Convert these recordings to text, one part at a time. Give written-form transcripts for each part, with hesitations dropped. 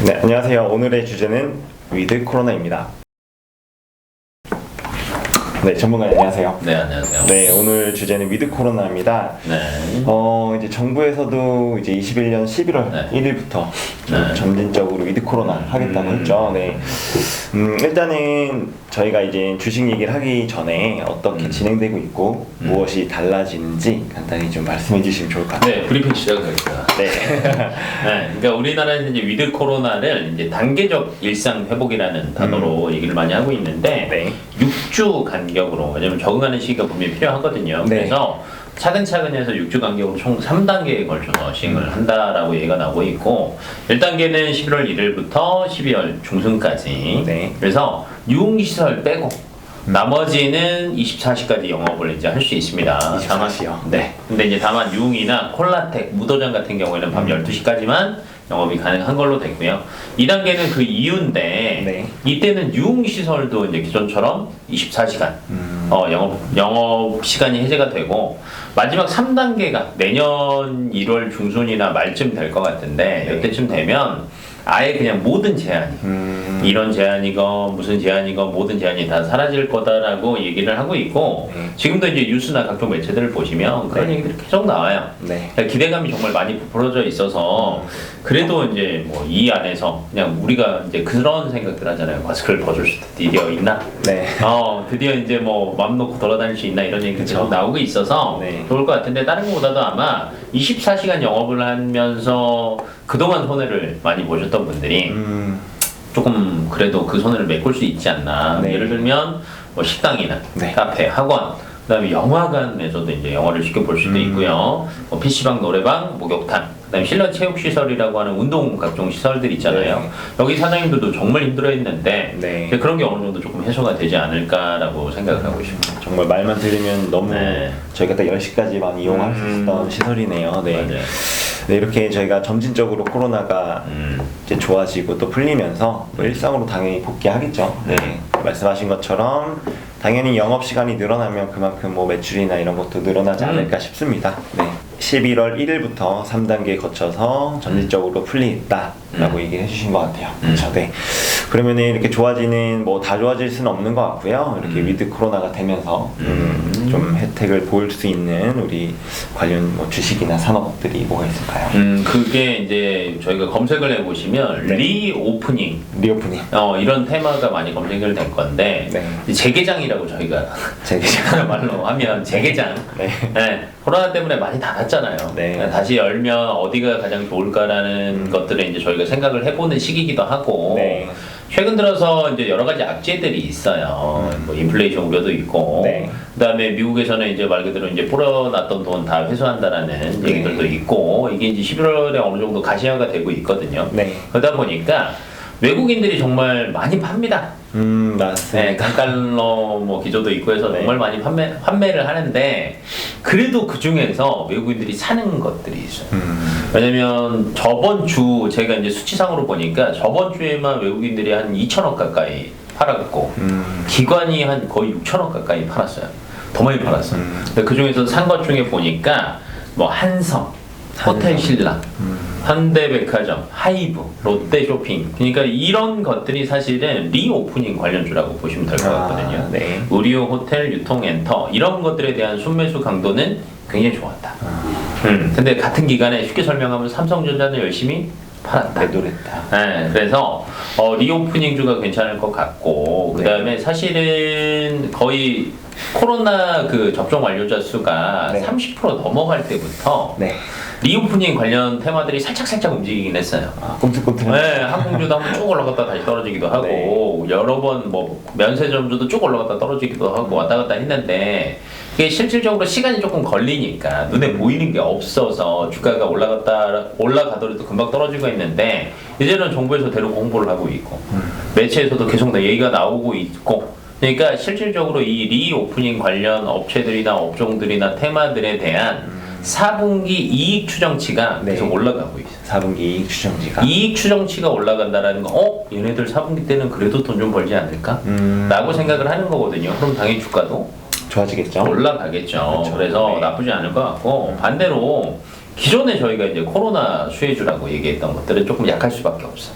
네, 안녕하세요. 오늘의 주제는 위드 코로나입니다. 네, 전문가님 안녕하세요. 네, 안녕하세요. 네, 오늘 주제는 위드 코로나입니다. 네. 이제 정부에서도 이제 21년 11월 네. 1일부터 네. 점진적으로 위드 코로나 하겠다고 했죠. 네. 일단은 저희가 이제 주식 얘기를 하기 전에 어떻게 진행되고 있고 무엇이 달라지는지 간단히 좀 말씀해 주시면 좋을 것 같아요. 네, 브리핑 시작하겠습니다. 네. 네, 그러니까 우리나라에서 이제 위드 코로나를 이제 단계적 일상 회복이라는 단어로 얘기를 많이 하고 있는데 네. 6주 간격으로, 왜냐면 적응하는 시기가 분명히 필요하거든요. 네. 그래서 차근차근 해서 6주 간격으로 총 3단계에 걸쳐서 시행을 한다라고 얘기가 나오고 있고, 1단계는 11월 1일부터 12월 중순까지. 네. 그래서 유흥시설 빼고 나머지는 24시까지 영업을 이제 할 수 있습니다. 24시요? 네. 근데 이제 다만 유흥이나 콜라텍, 무도장 같은 경우에는 밤 12시까지만 영업이 가능한 걸로 됐고요. 2단계는 그 이유인데, 네. 이때는 유흥시설도 이제 기존처럼 24시간 영업 시간이 해제가 되고, 마지막 3단계가 내년 1월 중순이나 말쯤 될 것 같은데, 네. 이때쯤 되면 아예 그냥 모든 제한이 이런 제한이건 무슨 제한이건 모든 제한이 다 사라질 거다라고 얘기를 하고 있고, 지금도 이제 뉴스나 각종 매체들을 보시면 그런 네. 얘기들이 계속 나와요. 네. 그러니까 기대감이 정말 많이 부풀어져 있어서, 그래도 이제 뭐 이 안에서 그냥 우리가 이제 그런 생각들 하잖아요. 마스크를 벗을 수 드디어 있나? 네. 드디어 이제 뭐 맘 놓고 돌아다닐 수 있나, 이런 얘기가 그쵸. 계속 나오고 있어서 네. 좋을 것 같은데, 다른 것보다도 아마 24시간 영업을 하면서 그동안 손해를 많이 보셨던 분들이 조금 그래도 그 손해를 메꿀 수 있지 않나. 네. 예를 들면 뭐 식당이나 네. 카페, 학원, 그다음에 영화관에서도 이제 영화를 쉽게 볼 수도 있고요. 뭐 PC방, 노래방, 목욕탕, 그다음에 실내 체육 시설이라고 하는 운동 각종 시설들 있잖아요. 네. 여기 사장님들도 정말 힘들어했는데, 네. 이제 그런 게 어느 정도 조금 해소가 되지 않을까라고 생각을 하고 있습니다. 정말 말만 들으면 너무 네. 저희가 딱 10시까지만 이용할 수 있었던 시설이네요. 네. 맞아요. 네, 이렇게 저희가 점진적으로 코로나가 이제 좋아지고 또 풀리면서 또 일상으로 당연히 복귀하겠죠. 네. 말씀하신 것처럼 당연히 영업 시간이 늘어나면 그만큼 뭐 매출이나 이런 것도 늘어나지 않을까 싶습니다. 네. 11월 1일부터 3단계 거쳐서 점진적으로 풀리겠다라고 얘기를 해주신 것 같아요. 그렇죠. 네. 그러면은 이렇게 좋아지는 뭐 다 좋아질 수는 없는 것 같고요. 이렇게 위드 코로나가 되면서 좀 혜택을 볼 수 있는 우리 관련 뭐 주식이나 산업들이 뭐가 있을까요? 그게 이제 저희가 검색을 해보시면 네. 리오프닝, 리오프닝. 이런 테마가 많이 검색을 된 건데, 네. 이제 재개장이라고 저희가 재개장. 말로 하면 재개장. 네. 네, 코로나 때문에 많이 닫았잖아요. 네. 다시 열면 어디가 가장 좋을까라는 것들을 이제 저희가 생각을 해보는 시기이기도 하고, 네. 최근 들어서 이제 여러 가지 악재들이 있어요. 뭐 인플레이션 우려도 있고, 네. 그다음에 미국에서는 이제 말 그대로 이제 뿌려놨던 돈 다 회수한다라는 얘기들도 있고, 이게 이제 11월에 어느 정도 가시화가 되고 있거든요. 네. 그러다 보니까 외국인들이 정말 많이 팝니다. 맞습니다. 네, 강달러 뭐 기조도 있고 해서 네. 정말 많이 판매를 하는데, 그래도 그 중에서 외국인들이 사는 것들이 있어요. 왜냐면 저번 주 제가 이제 수치상으로 보니까 저번 주에만 외국인들이 한 2천억 가까이 팔았고, 기관이 한 거의 6천억 가까이 팔았어요. 더 많이 팔았어요. 근데 그 중에서 산 것 중에 보니까 뭐 한성, 호텔 신라, 현대백화점, 하이브, 롯데쇼핑, 그러니까 이런 것들이 사실은 리오프닝 관련주라고 보시면 될 것 같거든요. 네. 의료, 호텔, 유통, 엔터, 이런 것들에 대한 순매수 강도는 굉장히 좋았다. 근데 같은 기간에 쉽게 설명하면 삼성전자는 열심히 팔았다. 매도했다. 네, 그래서 리오프닝주가 괜찮을 것 같고, 그 다음에 사실은 거의 코로나 그 접종 완료자 수가 네. 30% 넘어갈 때부터 네. 리오프닝 관련 테마들이 살짝 움직이긴 했어요. 꿈틀꿈틀. 네, 항공주도 한번 쭉 올라갔다 다시 떨어지기도 하고, 여러 번 뭐 면세점주도 쭉 올라갔다 떨어지기도 하고 왔다 갔다 했는데, 이게 실질적으로 시간이 조금 걸리니까 눈에 보이는 게 없어서 주가가 올라가더라도 금방 떨어지고 있는데, 이제는 정부에서 대놓고 홍보를 하고 있고, 매체에서도 계속 얘기가 나오고 있고, 그러니까 실질적으로 이 리오프닝 관련 업체들이나 업종들이나 테마들에 대한 4분기 이익 추정치가 네. 계속 올라가고 있어요. 4분기 이익 추정치가. 이익 추정치가 올라간다라는 거, 얘네들 4분기 때는 그래도 돈 좀 벌지 않을까? 라고 생각을 하는 거거든요. 그럼 당연히 주가도 좋아지겠죠? 올라가겠죠. 그렇죠. 그래서 네. 나쁘지 않을 것 같고, 반대로 기존에 저희가 이제 코로나 수혜주라고 얘기했던 것들은 조금 약할 수밖에 없어.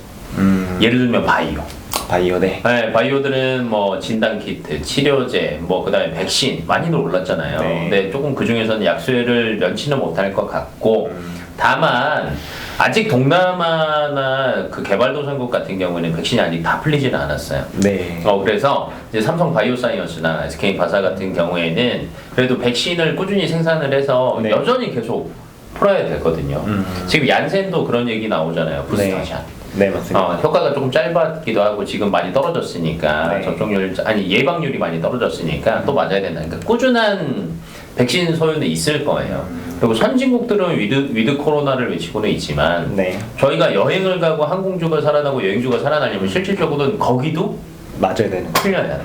예를 들면 바이오. 바이오네. 네, 바이오들은 뭐 진단 키트, 치료제, 뭐 그다음에 백신 많이들 올랐잖아요. 네. 근데 조금 그 중에서는 약수혜를 면치는 못할 것 같고, 다만 아직 동남아나 그 개발도상국 같은 경우에는 백신이 아직 다 풀리지는 않았어요. 네. 그래서 이제 삼성 바이오사이언스나 SK 바사 같은 경우에는 그래도 백신을 꾸준히 생산을 해서 네. 여전히 계속 풀어야 되거든요. 지금 얀센도 그런 얘기 나오잖아요. 부스터샷. 네, 맞습니다. 효과가 조금 짧았기도 하고 지금 많이 떨어졌으니까 네. 접종률 아니 예방률이 많이 떨어졌으니까 또 맞아야 된다. 그러니까 꾸준한 백신 소요는 있을 거예요. 그리고 선진국들은 위드 코로나를 외치고는 있지만 네. 저희가 여행을 가고 항공주가 살아나고 여행주가 살아나려면 실질적으로는 거기도 맞아야 되는 거. 풀려야 돼.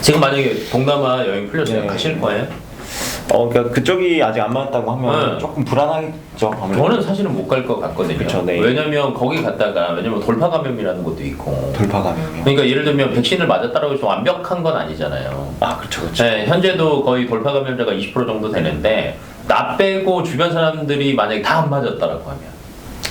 지금 만약에 동남아 여행 풀렸어요. 네. 가실 거예요? 그러니까 그쪽이 아직 안 맞았다고 하면 네. 조금 불안하겠죠. 아무래도. 저는 사실은 못 갈 것 같거든요. 그쵸, 네. 왜냐면 거기 갔다가 왜냐면 돌파 감염이라는 것도 있고. 돌파 감염이요. 그러니까 예를 들면 백신을 맞았다고 해서 완벽한 건 아니잖아요. 아, 그렇죠. 네, 현재도 거의 돌파 감염자가 20% 정도 되는데 나 빼고 주변 사람들이 만약에 다 안 맞았다라고 하면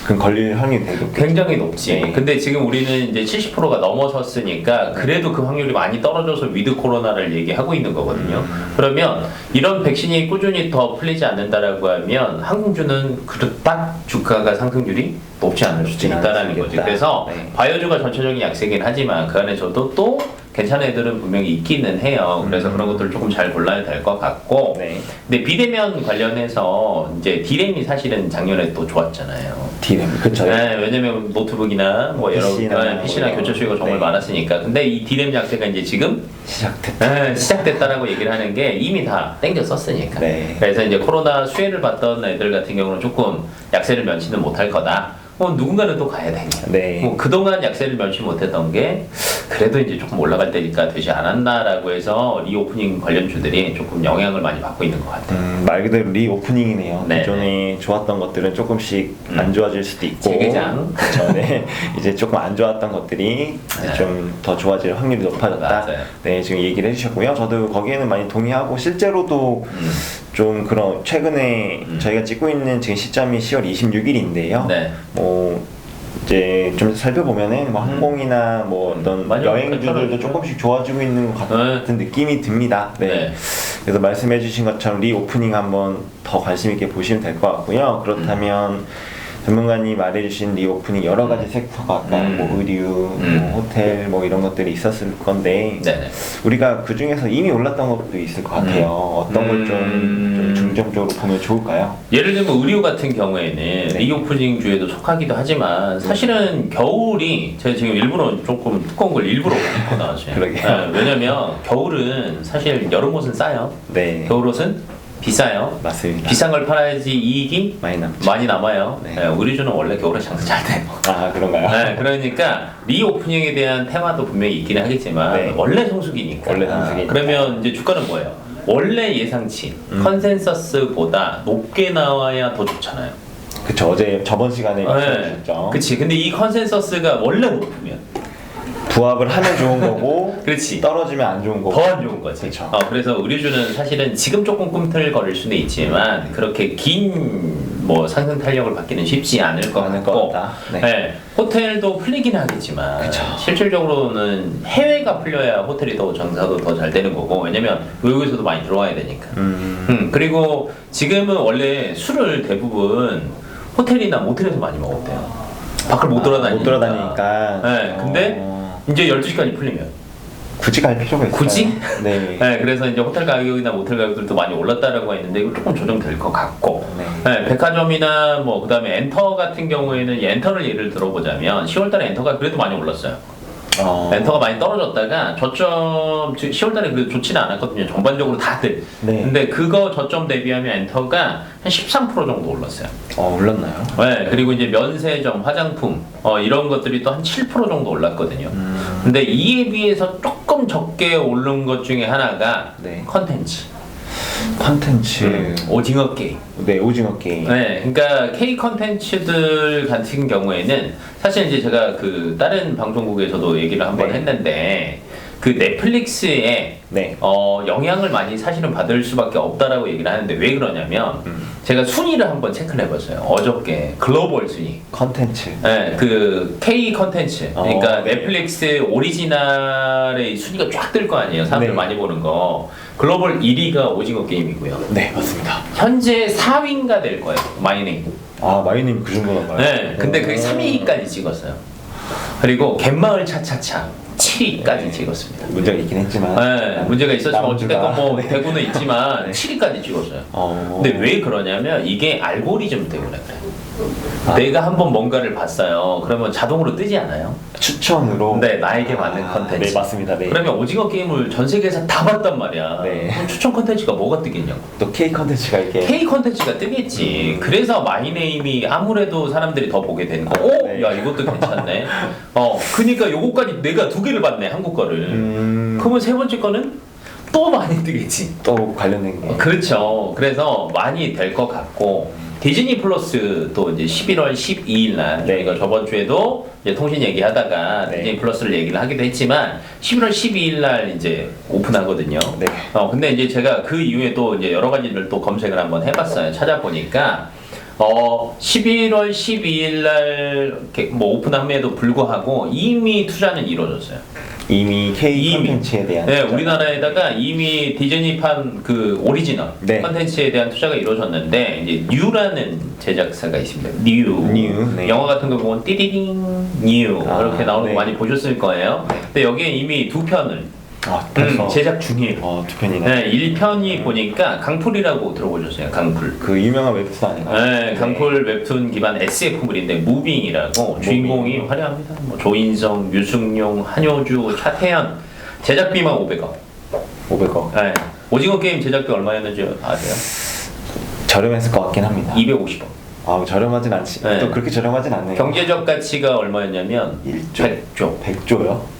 그럼 걸릴 확률이 되게 높겠죠. 굉장히 높지. 네. 근데 지금 우리는 이제 70%가 넘어섰으니까 그래도 그 확률이 많이 떨어져서 위드 코로나를 얘기하고 있는 거거든요. 그러면 이런 백신이 꾸준히 더 풀리지 않는다라고 하면 항공주는 그렇다 주가가 상승률이 높지 않을 수도 있다라는 거지. 그래서 네. 바이오주가 전체적인 약세긴 하지만 그 안에서도 또 괜찮은 애들은 분명히 있기는 해요. 그래서 그런 것들을 조금 잘 골라야 될 것 같고. 네. 근데 비대면 관련해서 이제 디램이 사실은 작년에 또 좋았잖아요. 디램. 그렇죠. 네, 왜냐면 노트북이나 뭐 여러 PC나 PC나 뭐 교체 수요가 정말 네. 많았으니까. 근데 이 디램 약세가 이제 지금 시작됐다라고 얘기를 하는 게 이미 다 땡겨 썼으니까. 네. 그래서 이제 코로나 수혜를 받던 애들 같은 경우는 조금 약세를 면치는 못할 거다. 누군가는 또 가야 되냐. 네. 뭐 그동안 약세를 면치 못했던 게 그래도 이제 조금 올라갈 때니까 되지 않았나라고 해서 리오프닝 관련주들이 조금 영향을 많이 받고 있는 것 같아요. 말 그대로 리오프닝이네요. 네. 기존에 좋았던 것들은 조금씩 안 좋아질 수도 있고. 재개장. 그렇죠. 네. 이제 조금 안 좋았던 것들이 네. 좀 더 좋아질 확률이 높아졌다. 맞아요. 네, 지금 얘기를 해주셨고요. 저도 거기에는 많이 동의하고 실제로도 좀 그런 최근에 저희가 찍고 있는 지금 시점이 10월 26일인데요. 네. 뭐 이제 좀 살펴보면은 뭐 항공이나 뭐 어떤 많이 여행주들도 괜찮아졌죠. 조금씩 좋아지고 있는 것 같은 느낌이 듭니다. 네. 네. 그래서 말씀해주신 것처럼 리오프닝 한번 더 관심 있게 보시면 될 것 같고요. 그렇다면 전문가님 말해주신 리오프닝 여러 가지 섹터가 아까 뭐 의류, 뭐 호텔 뭐 이런 것들이 있었을 건데 네네. 우리가 그 중에서 이미 올랐던 것도 있을 것 같아요. 어떤 걸 좀 중점적으로 보면 좋을까요? 예를 들면 의류 같은 경우에는 리오프닝 주에도 속하기도 하지만 사실은 겨울이 제가 지금 일부러 조금 두꺼운 걸 일부러 입고 나왔어요. 그러게요. 네, 왜냐면 겨울은 사실 여름 옷은 싸요. 네, 겨울 옷은 비싸요. 맞습니다. 비싼 걸 팔아야지 이익이 많이 남죠. 많이 남아요. 네. 네, 의류주는 원래 겨울에 장사 잘 돼요. 아, 그런가요? 네, 그러니까 리오프닝에 대한 테마도 분명히 있긴 하겠지만 네. 원래 성수기니까. 원래 성수기니까. 그러면 이제 주가는 뭐예요? 원래 예상치 컨센서스보다 높게 나와야 더 좋잖아요. 그쵸. 저번 시간에 말씀하셨죠. 그치. 근데 이 컨센서스가 원래 높으면 부합을 하면 좋은 거고 그렇지. 떨어지면 안 좋은 거고. 더 안 좋은 거지. 그쵸. 그래서 의류주는 사실은 지금 조금 꿈틀거릴 수는 있지만 그렇게 긴 뭐 상승 탄력을 받기는 쉽지 않을 것 않을 것 같고, 같다. 네. 네. 호텔도 풀리긴 하겠지만 그쵸. 실질적으로는 해외가 풀려야 호텔이 더 장사도 더 잘 되는 거고 왜냐면 외국에서도 많이 들어와야 되니까. 그리고 지금은 원래 술을 대부분 호텔이나 모텔에서 많이 먹었대요. 밖을 못 돌아다니니까. 못 돌아다니니까. 네. 근데 이제 12시까지 풀리면 굳이 갈 필요가 있어요. 굳이? 네. 네, 그래서 이제 호텔 가격이나 모텔 가격들도 많이 올랐다라고 했는데 이거 조금 조정될 것 같고, 네, 백화점이나 뭐 그다음에 엔터 같은 경우에는 엔터를 예를 들어보자면 10월달에 엔터가 그래도 많이 올랐어요. 엔터가 많이 떨어졌다가 저점 10월달에 그래도 좋지는 않았거든요. 전반적으로 다들. 네. 근데 그거 저점 대비하면 엔터가 한 13% 정도 올랐어요. 올랐나요? 네, 그리고 이제 면세점, 화장품 이런 것들이 또 한 7% 정도 올랐거든요. 근데 이에 비해서 조금 적게 오른 것 중에 하나가 네. 컨텐츠. 컨텐츠. 오징어 게임. 네, 오징어 게임. 네, 그러니까 K 컨텐츠들 같은 경우에는 사실 이제 제가 그 다른 방송국에서도 얘기를 한번 네. 했는데 그 넷플릭스에 네. 영향을 많이 사실은 받을 수밖에 없다라고 얘기를 하는데 왜 그러냐면 제가 순위를 한번 체크를 해봤어요. 어저께 글로벌 순위. 컨텐츠. 네, 그 K 컨텐츠. 그러니까 네. 넷플릭스 오리지널의 순위가 쫙 뜰 거 아니에요. 사람들 네. 많이 보는 거. 글로벌 1위가 오징어 게임이고요. 네, 맞습니다. 현재 4위인가 될 거예요. 마이네임. 아, 마이님 그 정도인가요? 네, 근데 그게 3위까지 찍었어요. 그리고 갯마을 차차차 7위까지 찍었습니다. 문제가 있긴 했지만. 네, 문제가 있었지만 남주가. 어쨌든 뭐 네. 대구는 있지만 네. 7위까지 찍었어요. 어. 근데 왜 그러냐면 이게 알고리즘 때문에 그래요. 아. 내가 한번 뭔가를 봤어요. 그러면 자동으로 뜨지 않아요? 추천으로. 네, 나에게 맞는 컨텐츠. 네, 맞습니다. 네. 그러면 오징어 게임을 전 세계에서 다 봤단 말이야. 네. 그럼 추천 컨텐츠가 뭐가 뜨겠냐고. 또 K 컨텐츠가 이렇게. K 컨텐츠가 뜨겠지. 그래서 마이네임이 아무래도 사람들이 더 보게 되는 거. 네. 야 이것도 괜찮네. 그니까 요거까지 내가 2개를 봤네 한국 거를. 그러면 세 번째 거는 또 많이 뜨겠지. 또 관련된 게. 그렇죠. 그래서 많이 될 것 같고 디즈니 플러스도 이제 11월 12일 날 네. 저희가 저번 주에도 이제 통신 얘기하다가 네. 디즈니 플러스를 얘기를 하기도 했지만 11월 12일 날 이제 오픈하거든요. 네. 근데 이제 제가 그 이후에 또 이제 여러 가지를 또 검색을 한번 해봤어요. 찾아보니까 11월 12일 날 이렇게 뭐 오픈함에도 불구하고 이미 투자는 이루어졌어요. 이미 K 이미. 컨텐츠에 대한. 네, 투자가. 우리나라에다가 이미 디즈니판 그 오리지널 네. 컨텐츠에 대한 투자가 이루어졌는데 이제 뉴라는 제작사가 있습니다. 뉴. 네. 영화 같은 거 보면 띠디딩 뉴 이렇게 나오는 네. 거 많이 보셨을 거예요. 근데 여기에 이미 2편을 벌써. 제작 중이에요. 2편이네. 네, 1편이 보니까 강풀이라고 들어보셨어요. 강풀. 그 유명한 웹툰 아닌가요? 네, 강풀 웹툰 기반 SF물인데 무빙이라고 주인공이 화려합니다. 뭐 조인성, 유승용, 한효주, 차태현. 제작비만 500억. 500억. 네. 오징어 게임 제작비 얼마였는지 아세요? 저렴했을 것 같긴 합니다. 250억. 저렴하진 않지. 네. 또 그렇게 저렴하진 않네요. 경제적 가치가 얼마였냐면 1조. 100조. 100조요?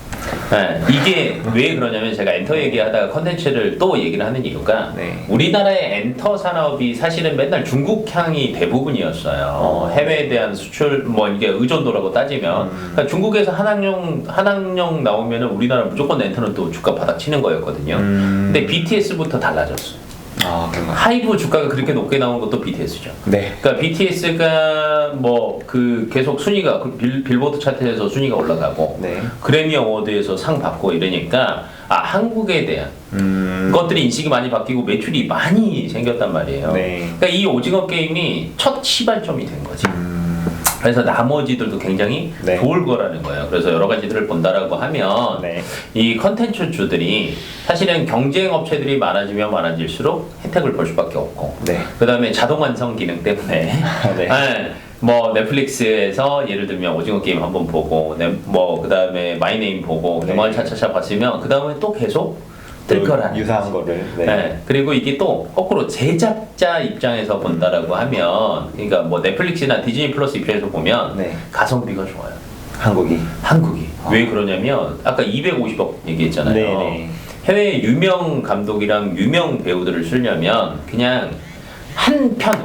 네. 이게 왜 그러냐면 제가 엔터 얘기하다가 컨텐츠를 또 얘기를 하는 이유가 네. 우리나라의 엔터 산업이 사실은 맨날 중국향이 대부분이었어요. 해외에 대한 수출 뭐 이게 의존도라고 따지면 그러니까 중국에서 한학령 나오면은 우리나라 무조건 엔터는 또 주가 바닥 치는 거였거든요. 근데 BTS부터 달라졌어. 그런가요? 하이브 주가가 그렇게 높게 나온 것도 BTS죠. 네. 그러니까 BTS가 뭐 그 계속 순위가 빌보드 차트에서 순위가 올라가고 네. 그래미 어워드에서 상 받고 이러니까 한국에 대한 것들이 인식이 많이 바뀌고 매출이 많이 생겼단 말이에요. 네. 그러니까 이 오징어 게임이 첫 시발점이 된 거지. 그래서 나머지들도 굉장히 네. 좋을 거라는 거예요. 그래서 여러 가지들을 본다라고 하면 네. 이 컨텐츠 주들이 사실은 경쟁 업체들이 많아지면 많아질수록 혜택을 볼 수밖에 없고 네. 그 다음에 자동 완성 기능 때문에 네. 뭐 넷플릭스에서 예를 들면 오징어 게임 한번 보고 뭐 그 다음에 마이네임 보고 네. 개마을 차차차 봤으면 그 다음에 또 계속 뜰 거라는 유사한 거를. 네. 네. 그리고 이게 또 거꾸로 제작자 입장에서 본다라고 하면 그러니까 뭐 넷플릭스나 디즈니 플러스 입장에서 보면 네. 가성비가 좋아요. 한국이. 왜 그러냐면 아까 250억 얘기했잖아요. 네네. 해외 유명 감독이랑 유명 배우들을 쓰려면 그냥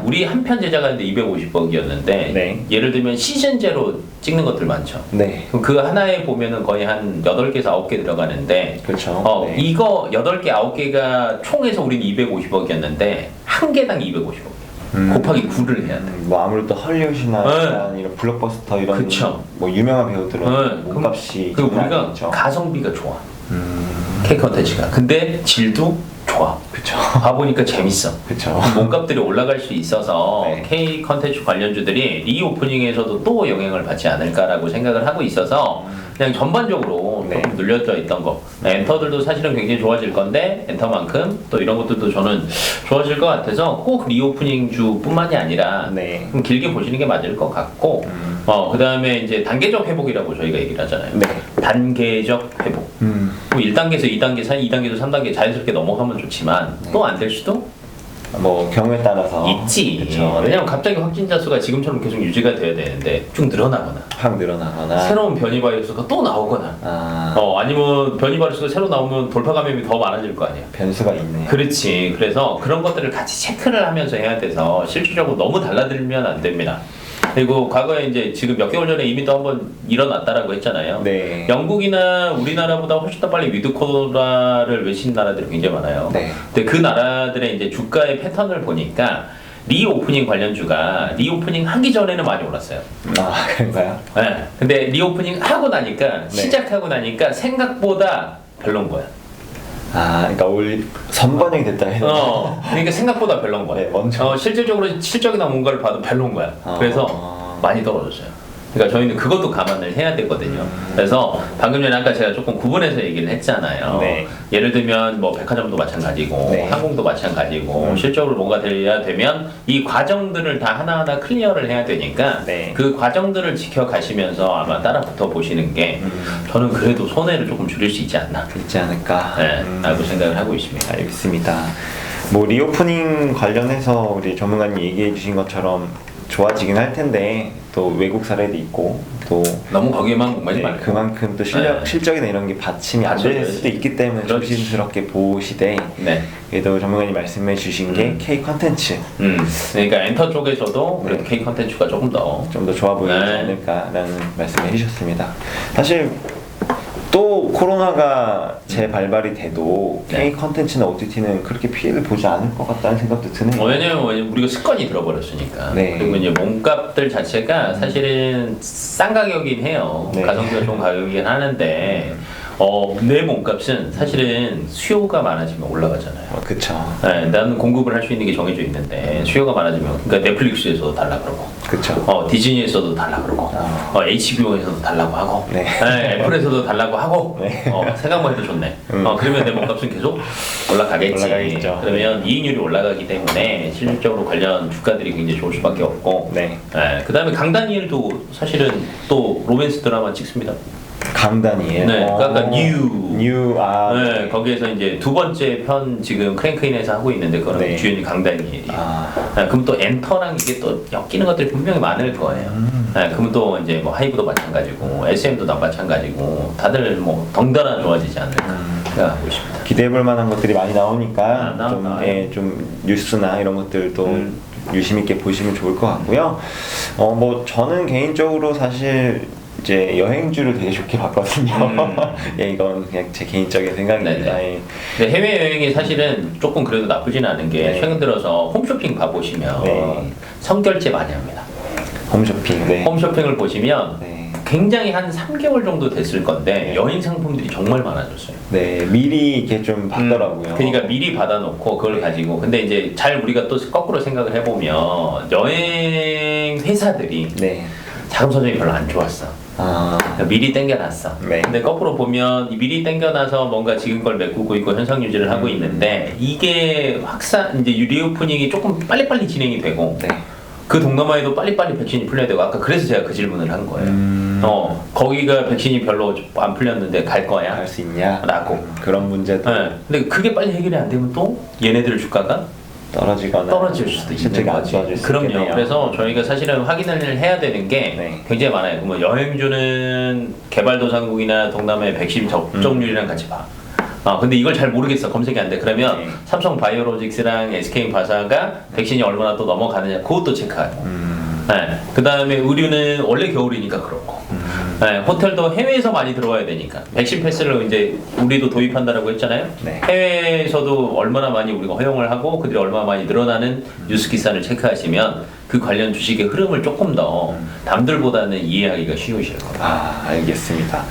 우리 한 편 제작하는데 250억이었는데 네. 예를 들면 시즌제로 찍는 것들 많죠. 네. 그럼 그 하나에 보면은 거의 한 8개에서 9개 들어가는데 그렇죠. 네. 이거 8개, 9개가 총해서 우리는 250억이었는데 한 개당 250억. 곱하기 9를 해야 돼. 뭐 아무래도 헐리우드나 네. 이런 블록버스터 이런 그쵸. 뭐 유명한 배우들은 네. 몸값이 그리고 장난 우리가 아니죠. 가성비가 좋아. K 컨텐츠가. 근데 질도 좋아. 그쵸. 봐보니까 재밌어. 그쵸. 몸값들이 올라갈 수 있어서 네. K 컨텐츠 관련주들이 리오프닝에서도 또 영향을 받지 않을까라고 생각을 하고 있어서 그냥 전반적으로 네. 조금 눌려져 있던 거. 엔터들도 사실은 굉장히 좋아질 건데 엔터만큼 또 이런 것들도 저는 좋아질 것 같아서 꼭 리오프닝 주뿐만이 아니라 네. 좀 길게 보시는 게 맞을 것 같고 그 다음에 이제 단계적 회복이라고 저희가 얘기를 하잖아요. 네. 단계적 회복. 뭐 1단계에서 2단계, 2단계에서 3단계 자연스럽게 넘어가면 좋지만 또 안 될 수도 뭐 경우에 따라서 있지. 그쵸. 왜냐면 갑자기 확진자 수가 지금처럼 계속 유지가 돼야 되는데 쭉 늘어나거나 확 늘어나거나 새로운 변이 바이러스가 또 나오거나 아니면 변이 바이러스가 새로 나오면 돌파 감염이 더 많아질 거 아니야. 변수가 있네. 그렇지. 그래서 그런 것들을 같이 체크를 하면서 해야 돼서 실질적으로 너무 달라들면 안 됩니다. 그리고 과거에 이제 지금 몇 개월 전에 이미 또 한번 일어났다라고 했잖아요. 네. 영국이나 우리나라보다 훨씬 더 빨리 위드 코로나를 외친 나라들이 굉장히 많아요. 네. 근데 그 나라들의 이제 주가의 패턴을 보니까 리오프닝 관련주가 리오프닝 하기 전에는 많이 올랐어요. 아, 그런가요? 네. 근데 리오프닝 하고 나니까 네. 시작하고 나니까 생각보다 별론 거야. 아, 그러니까 올 선반영이 됐다 해야 되나? 그러니까 생각보다 별론 거야. 네, 먼저. 실질적으로 실적이나 뭔가를 봐도 별론 거야. 그래서 많이 떨어졌어요. 그러니까 저희는 그것도 감안을 해야 되거든요. 그래서 방금 전에 아까 제가 조금 구분해서 얘기를 했잖아요. 네. 예를 들면 뭐 백화점도 마찬가지고 네. 항공도 마찬가지고 실적으로 뭔가 돼야 되면 이 과정들을 다 하나하나 클리어를 해야 되니까 네. 그 과정들을 지켜가시면서 아마 따라 붙어 보시는 게 저는 그래도 손해를 조금 줄일 수 있지 않나. 있지 않을까? 네, 라고 생각을 하고 있습니다. 알겠습니다. 뭐 리오프닝 관련해서 우리 전문가님 얘기해 주신 것처럼 좋아지긴 할 텐데 또 외국 사례도 있고 또 너무 거기에만 공부하지 말고 그만큼 또 실적이나 이런 게 받침이 안 될 수도 있기 때문에 그렇지. 조심스럽게 보시되 네. 그래도 전문가님 말씀해 주신 게 K 컨텐츠 그러니까 엔터 쪽에서도 그래도 K 컨텐츠가 조금 더 좀 더 좋아 보이지 네. 않을까라는 말씀을 해주셨습니다. 사실 또 코로나가 재발발이 돼도 네. K 컨텐츠나 OTT는 그렇게 피해를 보지 않을 것 같다는 생각도 드네요. 왜냐면 우리가 습관이 들어버렸으니까. 네. 그리고 이제 몸값들 자체가 사실은 싼 가격이긴 해요. 네. 가성비가 좋은 가격이긴 하는데 내 몸값은 사실은 수요가 많아지면 올라가잖아요. 그쵸. 네, 나는 공급을 할 수 있는 게 정해져 있는데 수요가 많아지면 그러니까 넷플릭스에서도 달라 그러고 그쵸. 디즈니에서도 달라 그러고 HBO에서도 달라고 하고 네. 애플에서도 달라고 하고 네. 생각만 해도 좋네. 그러면 내 몸값은 계속 올라가겠지. 올라가겠죠. 그러면 이익률이 올라가기 때문에 실질적으로 관련 주가들이 굉장히 좋을 수밖에 없고 네. 그다음에 강다니엘도 사실은 또 로맨스 드라마 찍습니다. 강단이에요. 네, 그러니까 뉴 거기에서 이제 두 번째 편 지금 크랭크인에서 하고 있는데 그거는 네. 주연이 강다니엘이에요. 그럼 또 엔터랑 이게 또 엮이는 것들이 분명히 많을 거예요. 그러면 또 이제 뭐 하이브도 마찬가지고 SM도 다 마찬가지고 다들 뭐 덩달아 좋아지지 않을까 생각하고 있습니다. 기대해볼 만한 것들이 많이 나오니까 나와요. 좀 뉴스나 이런 것들도 유심 있게 보시면 좋을 것 같고요. 뭐 저는 개인적으로 사실 이제 여행주를 되게 좋게 봤거든요. 예, 이건 그냥 제 개인적인 생각입니다. 네네. 예. 근데 해외여행이 사실은 조금 그래도 나쁘진 않은 게 네. 최근 들어서 홈쇼핑 봐보시면 네. 선결제 많이 합니다. 홈쇼핑. 네. 홈쇼핑을 보시면 네. 굉장히 한 3개월 정도 됐을 건데 네. 여행 상품들이 정말 많아졌어요. 네, 미리 이렇게 좀 받더라고요. 그러니까 미리 받아놓고 그걸 네. 가지고 근데 이제 잘 우리가 또 거꾸로 생각을 해보면 여행 회사들이 네. 자금 선정이 별로 안 좋았어. 그러니까 미리 땡겨놨어. 네. 근데 거꾸로 보면 이 미리 땡겨놔서 뭔가 지금 걸 메꾸고 있고 현상 유지를 하고 있는데 이게 이제 리오프닝이 조금 빨리빨리 진행이 되고 네. 그 동남아에도 빨리빨리 백신이 풀려야 되고 아까 그래서 제가 그 질문을 한 거예요. 거기가 백신이 별로 안 풀렸는데 갈 거야? 할 수 있냐? 라고. 그런 문제도 네. 근데 그게 빨리 해결이 안 되면 또 얘네들 주가가 떨어지거나 떨어질 수도 있는 실적이 안 거지. 좋아질 수 그럼요. 있겠네요. 그래서 저희가 사실은 확인을 해야 되는 게 네. 굉장히 많아요. 뭐 여행주는 개발도상국이나 동남아의 백신 접종률이랑 같이 봐. 근데 이걸 잘 모르겠어. 검색이 안 돼. 그러면 네. 삼성 바이오로직스랑 SK 바사가 백신이 얼마나 또 넘어가느냐 그것도 체크하고. 네. 그 다음에 의류는 원래 겨울이니까 그렇고. 네. 호텔도 해외에서 많이 들어와야 되니까. 백신 패스를 이제 우리도 도입한다라고 했잖아요. 네. 해외에서도 얼마나 많이 우리가 허용을 하고 그들이 얼마나 많이 늘어나는 뉴스 기사를 체크하시면 그 관련 주식의 흐름을 조금 더 남들보다는 이해하기가 쉬우실 겁니다. 알겠습니다.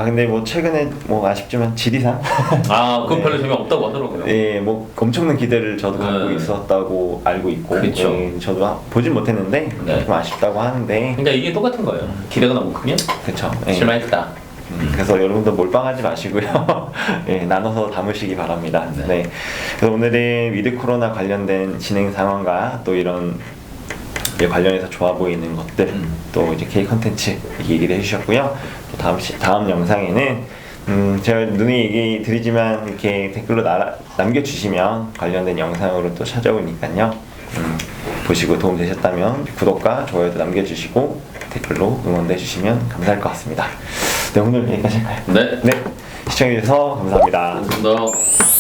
근데 뭐 최근에 뭐 아쉽지만 지리산 그건 네. 별로 재미없다고 하더라고요. 예, 뭐 엄청난 기대를 저도 갖고 네. 있었다고 알고 있고, 그쵸. 예, 저도 보진 못했는데 네. 좀 아쉽다고 하는데, 그러니까 이게 똑같은 거예요. 기대가 너무 크면 그렇죠. 예. 실망했다. 그래서 여러분도 몰빵하지 마시고요. 예, 나눠서 담으시기 바랍니다. 네. 네. 그래서 오늘은 위드 코로나 관련된 진행 상황과 또 이런 관련해서 좋아 보이는 것들, 또 이제 K 컨텐츠 얘기를 해주셨고요. 또 다음 영상에는 제가 누누이 얘기 드리지만 이렇게 댓글로 남겨주시면 관련된 영상으로 또 찾아오니까요. 보시고 도움 되셨다면 구독과 좋아요도 남겨주시고 댓글로 응원도 해주시면 감사할 것 같습니다. 네, 오늘 여기까지 할까요? 네. 네, 시청해주셔서 감사합니다. 고맙습니다.